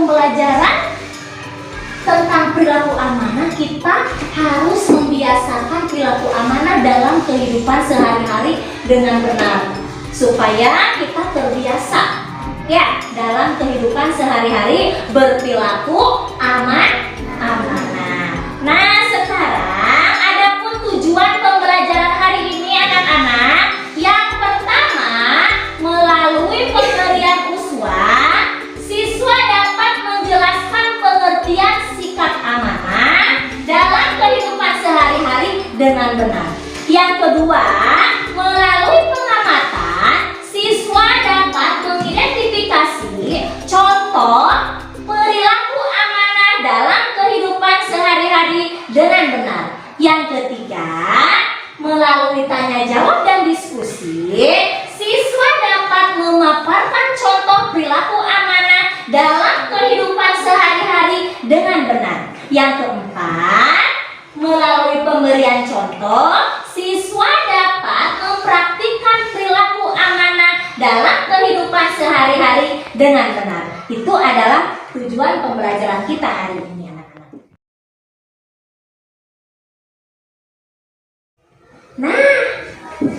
pembelajaran tentang perilaku amanah, kita harus membiasakan perilaku amanah dalam kehidupan sehari-hari dengan benar supaya kita terbiasa ya dalam kehidupan sehari-hari berperilaku amanah. Nah, sekarang adapun tujuan pembelajaran hari ini anak-anak, yang pertama, melalui pemberian uswah, siswa dapat menjelaskan pengertian sikap amanah dalam kehidupan sehari-hari dengan benar. Yang kedua, melalui pengamatan, siswa dapat mengidentifikasi contoh perilaku amanah dalam kehidupan sehari-hari dengan benar. Yang ketiga, melalui tanya jawab dan diskusi, siswa dapat memaparkan contoh perilaku amanah dalam kehidupan sehari-hari dengan benar. Yang keempat, melalui pemberian contoh, siswa dapat mempraktikkan perilaku amanah dalam kehidupan sehari-hari dengan benar. Itu adalah tujuan pembelajaran kita hari ini, anak-anak. Nah,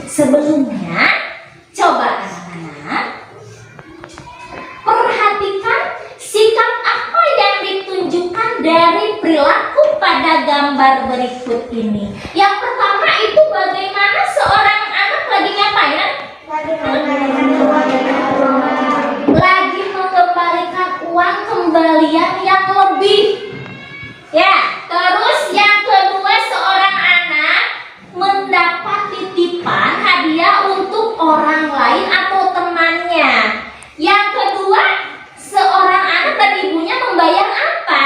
sebelumnya coba anak-anak perhatikan sikap apa yang ditunjukkan dari perilaku pada gambar berikut ini. Yang pertama itu bagaimana seorang anak lagi ngapain? Lagi mengembalikan uang kembalian yang lebih. Ya, terus yang kedua, seorang anak mendapat titipan hadiah untuk orang lain atau temannya. Yang kedua, seorang anak dan ibunya membayar apa?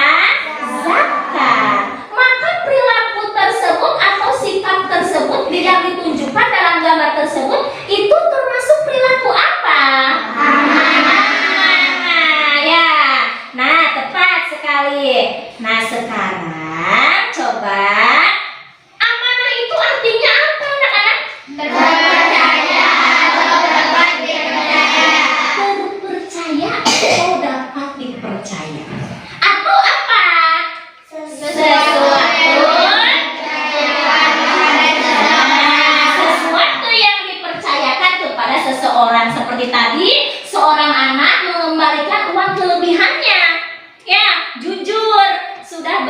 Zakat. Maka perilaku tersebut atau sikap tersebut yang ditunjukkan dalam gambar tersebut itu termasuk perilaku apa? Amanah. Ya. Nah, tepat sekali. Nah, sekarang coba amanah itu artinya apa, anak-anak? Terpercaya atau dapat dipercaya. Terpercaya atau dapat dipercaya. Atau apa? Sesuatu yang dipercayakan kepada seseorang. Seperti tadi, seorang anak mengembalikan uang kelebihannya. Ya, jujur, sudah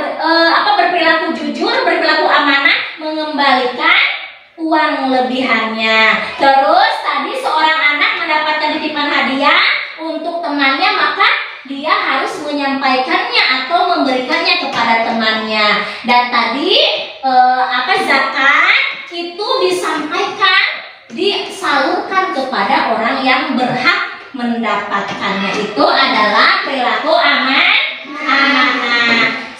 berperilaku jujur, berperilaku amanah, mengembalikan uang lebihannya. Terus tadi seorang anak mendapatkan titipan hadiah untuk temannya, maka dia harus menyampaikannya atau memberikannya kepada temannya. Dan tadi zakat itu disampaikan, disalurkan kepada orang yang berhak mendapatkannya. Itu adalah perilaku amanah.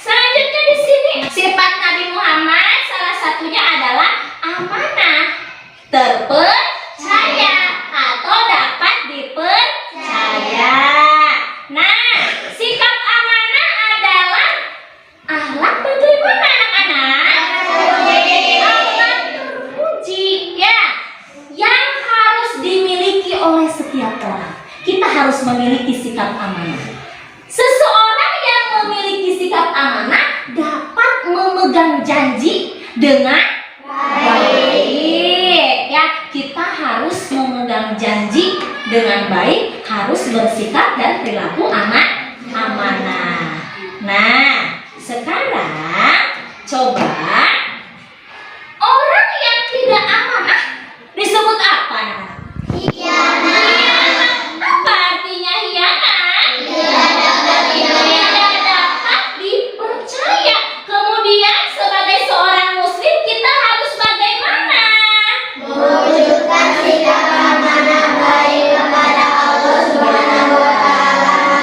Selanjutnya di sini sifat Nabi Muhammad salah satunya adalah amanah, terpercaya atau dapat dipercaya. Nah, sikap amanah adalah akhlak bagaimana, anak-anak? Akhlak terpuji, ya, yang harus dimiliki oleh setiap orang. Kita harus memiliki sikap amanah. Seseorang yang memiliki sikap amanah dapat memegang janji dengan baik. Ya, kita harus memegang janji dengan baik, harus bersikap dan perilaku amanah. Nah, sekarang coba orang yang tidak amanah disebut apa? Hianat. Apa artinya hianat? Tidak dapat dipercaya. Kemudian sebagai seorang muslim kita harus bagaimana? Mewujudkan sikap amanah baik kepada Allah Subhanahu wa Ta'ala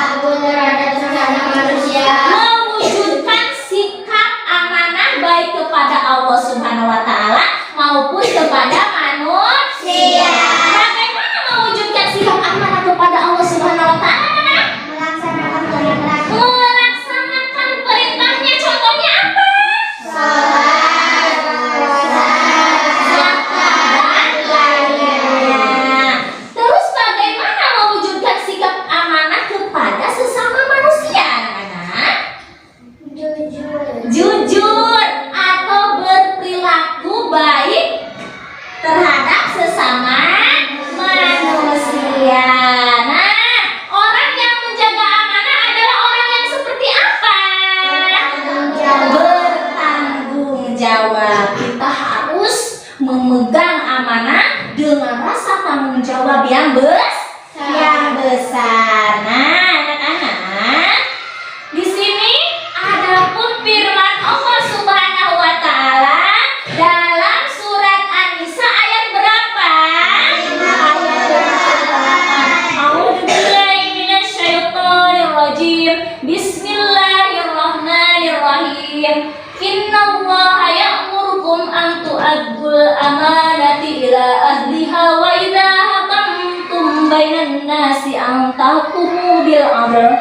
Innallaha ya'murukum an tu'addul amanati ila ahliha wa idza hakamtum bainan nasi an tahkumu bil 'adl.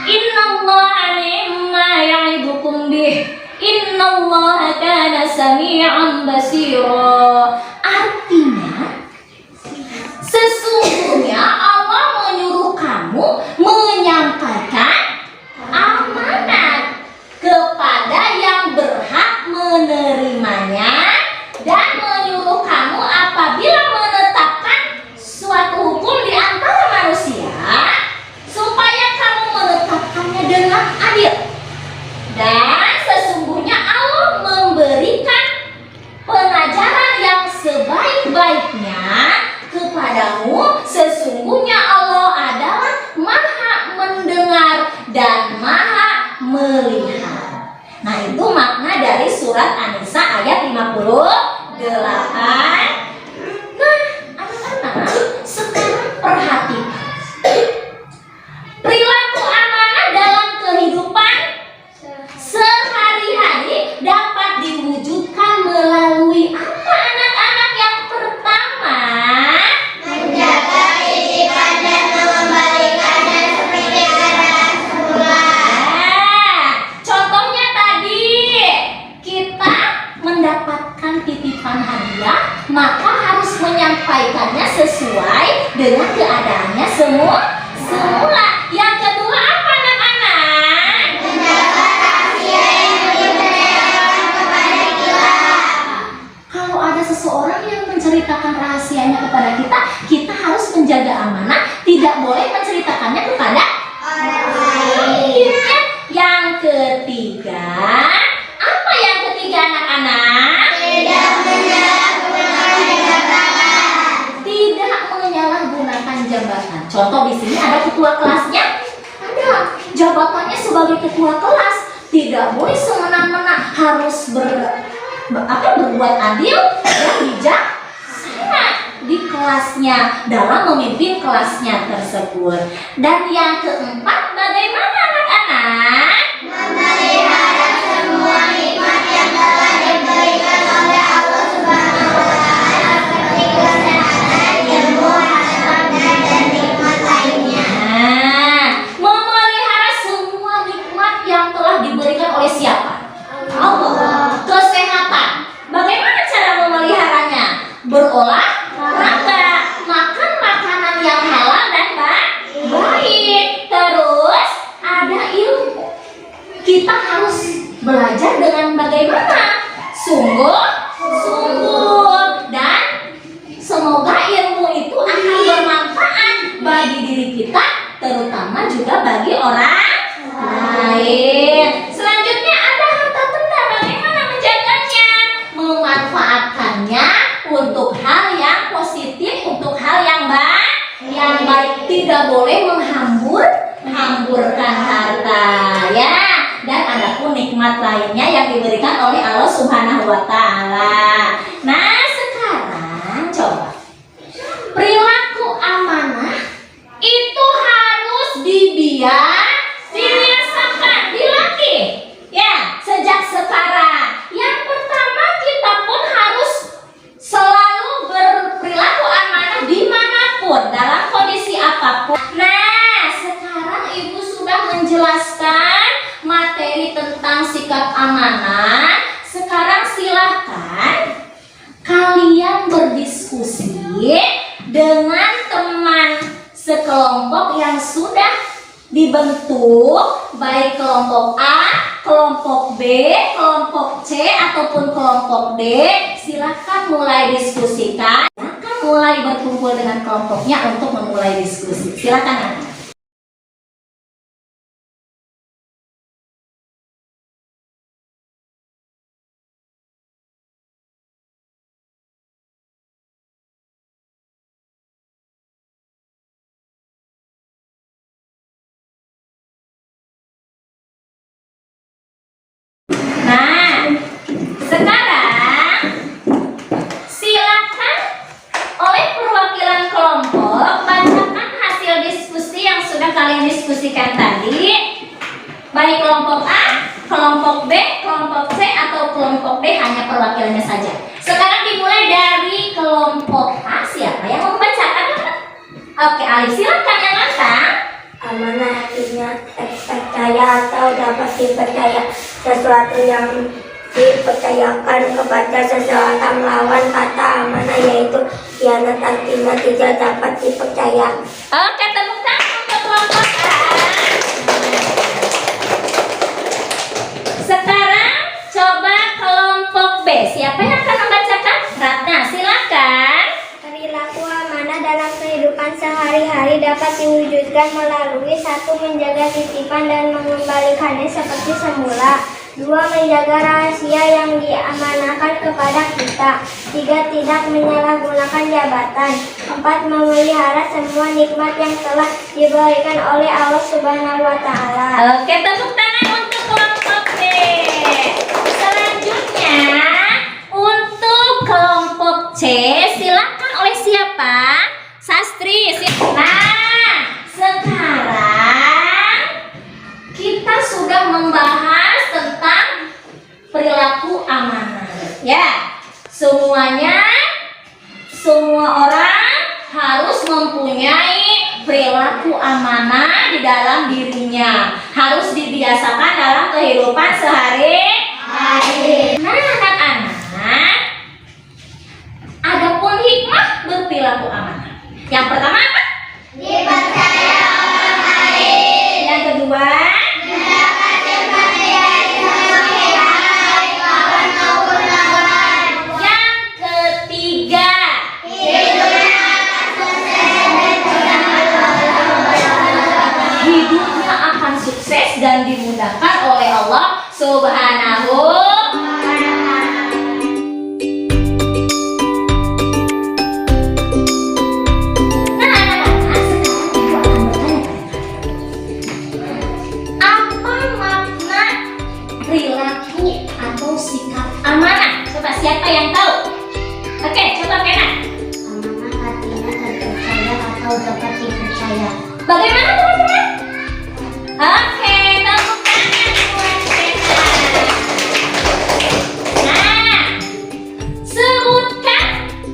Innallaha ni'ma ya'idukum bih. Innallaha kana sami'an basira. Artinya, sesungguhnya Allah menyuruh kamu menyampaikan amanat kepada yang berhak menerimanya dan menyuruh kamu apabila menetapkan suatu hukum di antara manusia supaya kamu menetapkannya dengan adil. Dan sesungguhnya Allah memberikan pengajaran yang sebaik-baiknya kepadamu. Sesungguhnya Allah adalah Maha mendengar dan Maha melihat. Nah, itu makna dari surat An-Nisa ayat 58. Nah, anak-anak, sekarang perhatikan perilaku amanah dalam kehidupan sehari-hari dapat diwujudkan melalui apa, anak-anak? Yang pertama, menjaga titipan dan mengembalikannya seperti keadaan semula. Contohnya tadi kita mendapatkan titipan hadiah, maka harus menyampaikannya sesuai dengan keadaannya semula. Yang kedua apa, anak-anak? Menjaga rahasia yang dipercayakan kepada kita. Kalau ada seseorang yang menceritakan rahasianya kepada kita, kita harus menjaga amanah, tidak boleh menceritakannya kepada Orang lain. ya. Yang ketiga, apa yang ketiga, anak-anak? Tidak menyalahgunakan jabatan. Tidak menyalahgunakan jabatan. Contoh di sini ada ketua kelasnya, ada jabatannya sebagai ketua kelas, tidak boleh semena-mena, harus berbuat adil dan bijaksana di kelasnya dalam memimpin kelasnya tersebut. Dan yang keempat, bagaimana, anak-anak? Memelihara semua nikmat yang telah diberikan oleh Allah Subhanahu wa Ta'ala seperti kesehatan, ilmu, harta, dan nikmat lainnya. Nah, memelihara semua nikmat yang telah diberikan oleh siapa? Allah. Kesehatan. Bagaimana cara memeliharanya? Berolahraga, makan makanan yang halal dan baik. Terus ada ilmu. Kita harus belajar dengan bagaimana? Sungguh, dan semoga ilmu itu akan bermanfaat bagi diri kita, terutama juga bagi orang lain. Selanjutnya ada harta benda. Bagaimana menjaganya? Memanfaatkannya untuk hal yang positif, untuk hal yang baik. Tidak boleh menghamburkan harta, ya. Dan ada pun nikmat lainnya yang diberikan oleh Allah Subhanahu wa Ta'ala. Nah, sekarang coba perilaku amanah itu harus dibiasakan, dilatih, ya, sejak sekarang. Yang pertama, kita pun harus selalu berperilaku amanah dimanapun, dalam kondisi apapun. Nah, sekarang Ibu sudah menjelaskan materi tentang sikap amanah. Sekarang silahkan kalian berdiskusi dengan teman sekelompok yang sudah dibentuk, baik kelompok A, kelompok B, kelompok C, ataupun kelompok D. Silahkan mulai diskusikan. Silahkan mulai berkumpul dengan kelompoknya untuk memulai diskusi. Silahkan, anak. Nah, sekarang silakan oleh perwakilan kelompok bacakan hasil diskusi yang sudah kalian diskusikan tadi. Baik kelompok A, kelompok B, kelompok C, atau kelompok D hanya perwakilannya saja. Sekarang dimulai dari kelompok A. Siapa yang membacakan? Oke, Alif, silakan yang lantang. Amanah artinya percaya atau dapat dipercaya, sesuatu yang dipercayakan kepada seseorang. Lawan kata amanah yaitu khianat, artinya tidak dapat dipercaya. Oke, tepuk tangan untuk kelompok A. Sekarang coba kelompok B. Siapa yang akan membacakan? Ratna, silakan. Perilaku amanah dalam kehidupan sehari-hari dapat diwujudkan melalui 1. Menjaga titipan dan mengembalikannya seperti semula. 2. Menjaga rahasia yang diamanahkan kepada kita. 3. Tidak menyalahgunakan jabatan. 4. Memelihara semua nikmat yang telah diberikan oleh Allah Subhanahu wa Ta'ala. Oke, tepuk tangan untuk kelompok B. Selanjutnya untuk kelompok C, silakan oleh siapa? Sastri. Nah, sekarang kita sudah membahas tentang perilaku amanah. Ya, semua orang harus mempunyai perilaku amanah di dalam dirinya. Harus dibiasakan dalam kehidupan sehari-hari. Nah, anak-anak, adapun hikmah berperilaku amanah. Yang pertama apa? Dipercaya orang lain. Yang kedua, Mendapat kepercayaan baik kawan maupun lawan. yang ketiga, Hidupnya akan sukses dan hidupnya akan sukses dan dimudahkan oleh Allah Subhanahu. Nah, anak-anak, sekarang ibu akan bertanya, apa makna perilaku atau sikap amanah? Coba siapa yang tahu? Oke, coba Kena. Amanah artinya terpercaya atau dapat dipercaya. Bagaimana teman-teman? Oke, tepuk tangan buat Kena. Nah, sebutkan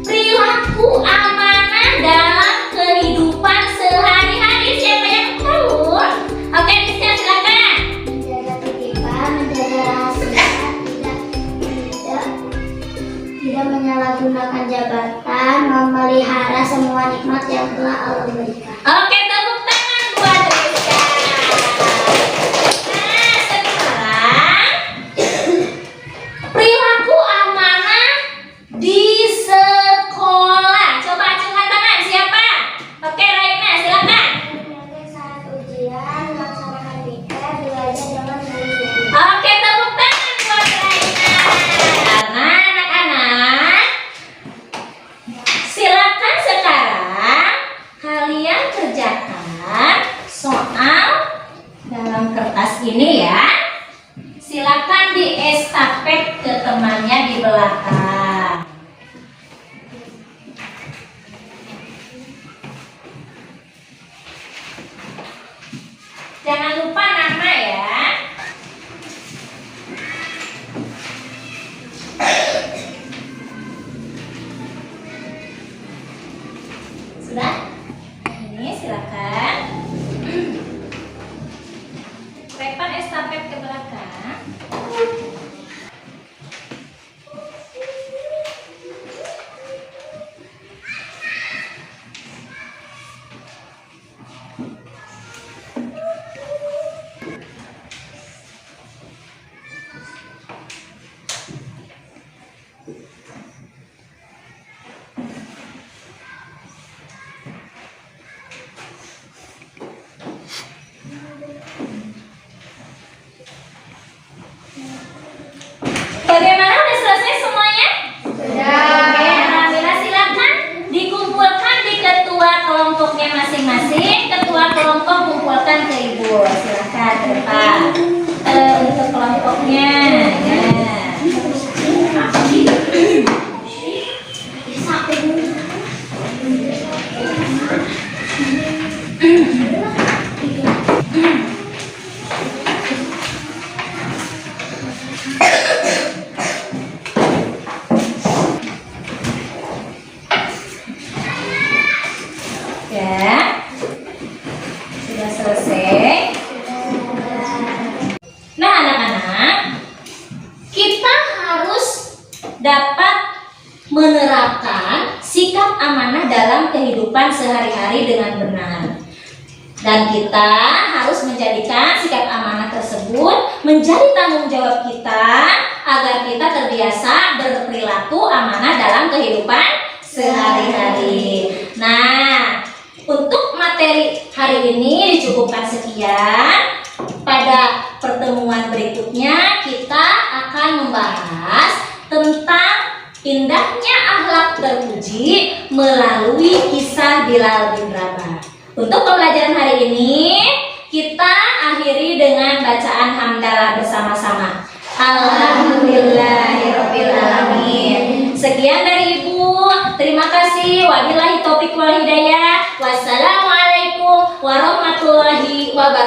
perilaku amanah dalam kehidupan sehari-hari. Siapa yang tahu? Oke, Mister, silakan. Menjaga titipan, menjaga rahasia, tidak menyalahgunakan jabatan, memelihara semua nikmat yang telah Allah berikan. Oke, tepuk tangan buat Rizka. Nah, sekarang perilaku amanah di sekolah. Coba acungkan tangan, siapa? Oke, Raina, silakan. Saat ujian, melaksanakan pikir, belajar dengan sungguh-sungguh. Oke, tepuk tangan buat Raina. Karena anak-anak, silakan sekarang kalian kerjakan soal dalam kertas ini ya. Silakan diestafet ke temannya di belakang. Jangan lupa nama ya. Sudah? Ini silakan. Lempar estafet ke belakang. Bagaimana? Udah selesai semuanya? Sudah. Oke, alhamdulillah, silakan dikumpulkan di ketua kelompoknya masing-masing. Ketua kelompok kumpulkan ke ibu. Silakan ke depan. Untuk kelompoknya. Ya. amanah dalam kehidupan sehari-hari dengan benar. Dan kita harus menjadikan sikap amanah tersebut menjadi tanggung jawab kita agar kita terbiasa berperilaku amanah dalam kehidupan sehari-hari. Nah, untuk materi hari ini dicukupkan sekian. Pada pertemuan berikutnya kita akan membahas tentang indahnya akhlak terpuji melalui kisah Bilal bin Rabah. Untuk pembelajaran hari ini kita akhiri dengan bacaan hamdalah bersama-sama. Alhamdulillahirabbil alamin. Sekian dari Ibu. Terima kasih. Wabillahi taufiq wal hidayah. Wassalamualaikum warahmatullahi wabarakatuh.